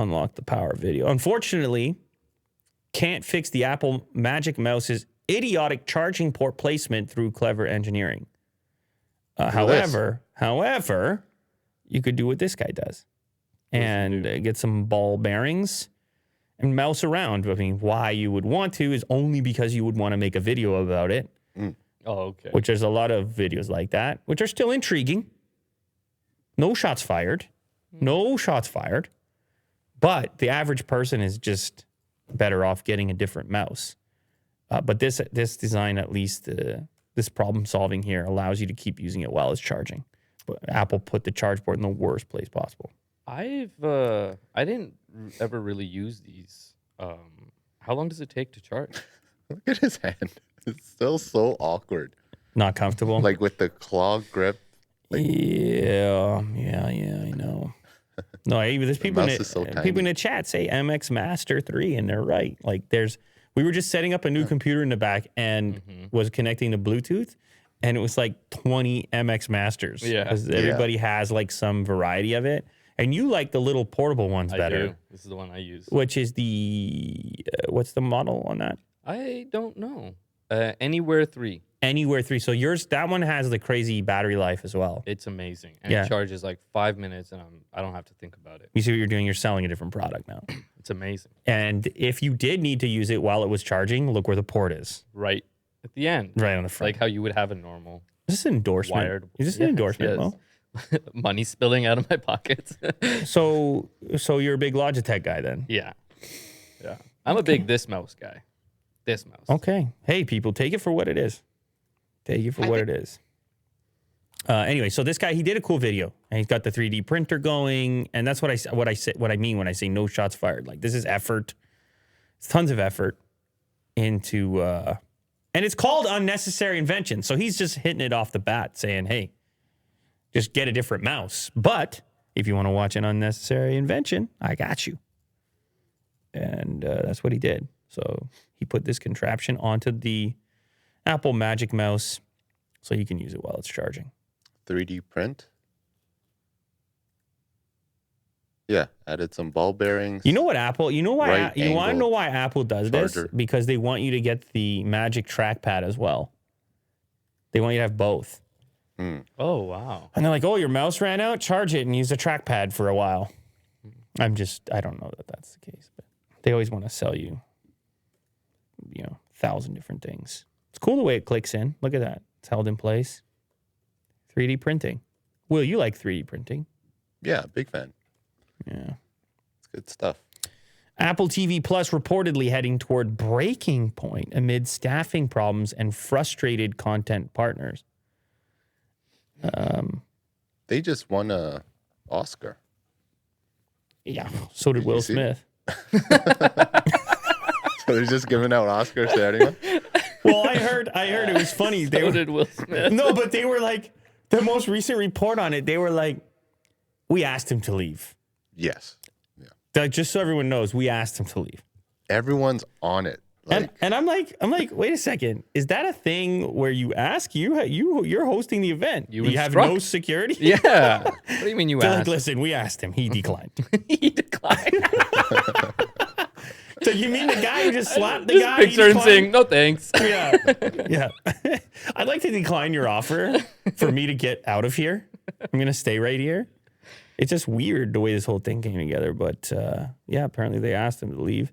unlock the power of video. Unfortunately, can't fix the Apple Magic Mouse's idiotic charging port placement through clever engineering. However, you could do what this guy does and get some ball bearings and mouse around. I mean, why you would want to is only because you would want to make a video about it. Oh, okay. Which there's a lot of videos like that, which are still intriguing. No shots fired. No shots fired. But the average person is just better off getting a different mouse. But this design, at least, this problem solving here allows you to keep using it while it's charging. But Apple put the charge port in the worst place possible. I didn't ever really use these. How long does it take to charge? Look at his hand. It's still so awkward. Not comfortable? Like with the claw grip. Like, yeah, I know. No, there's people in the chat say MX Master 3, and they're right. Like, we were just setting up a new computer in the back and was connecting to Bluetooth, and it was like 20 MX Masters. Yeah. Because everybody has like some variety of it. And you like the little portable ones better. I do. This is the one I use. Which is what's the model on that? I don't know. Anywhere 3. Anywhere 3. So that one has the crazy battery life as well. It's amazing. And it charges like 5 minutes, and I don't have to think about it. You see what you're doing? You're selling a different product now. It's amazing. And if you did need to use it while it was charging, look where the port is. Right at the end. Right on the front. Like how you would have a normal. Is this an endorsement? Wired. Is this an endorsement, Mo? Money spilling out of my pockets. So you're a big Logitech guy then? Yeah. I'm a big this mouse guy. This mouse. Okay. Hey, people, take it for what it is. Anyway, so this guy, he did a cool video, and he's got the 3D printer going, and that's what I mean when I say no shots fired. Like, this is effort. It's tons of effort into, and it's called unnecessary invention. So he's just hitting it off the bat, saying, "Hey, just get a different mouse." But if you want to watch an unnecessary invention, I got you. And that's what he did. So he put this contraption onto the Apple Magic Mouse so you can use it while it's charging. 3D print? Yeah, added some ball bearings. You know what Apple, you want to know why Apple does this? Because they want you to get the Magic trackpad as well. They want you to have both. Oh, wow. And they're like, "Oh, your mouse ran out? Charge it and use the trackpad for a while." I don't know that that's the case, but they always want to sell you, 1,000 different things. It's cool the way it clicks in. Look at that. It's held in place. 3D printing. Will, you like 3D printing? Yeah, big fan. Yeah. It's good stuff. Apple TV Plus reportedly heading toward breaking point amid staffing problems and frustrated content partners. They just won a Oscar. Yeah, so did Will Smith. So they're just giving out Oscars to anyone? Well, I heard it was funny. So did Will Smith. No, but they were like, the most recent report on it, they were like, we asked him to leave. Yes. Yeah. Like, just so everyone knows, we asked him to leave. Everyone's on it. Like, and I'm like, wait a second. Is that a thing where you ask? You're hosting the event. You have no security? Yeah. What do you mean you They're asked? like, listen, we asked him. He declined. He declined. So you mean the guy who just slapped the guy? Picture him saying, "No thanks." Yeah. I'd like to decline your offer for me to get out of here. I'm going to stay right here. It's just weird the way this whole thing came together. But yeah, apparently they asked him to leave.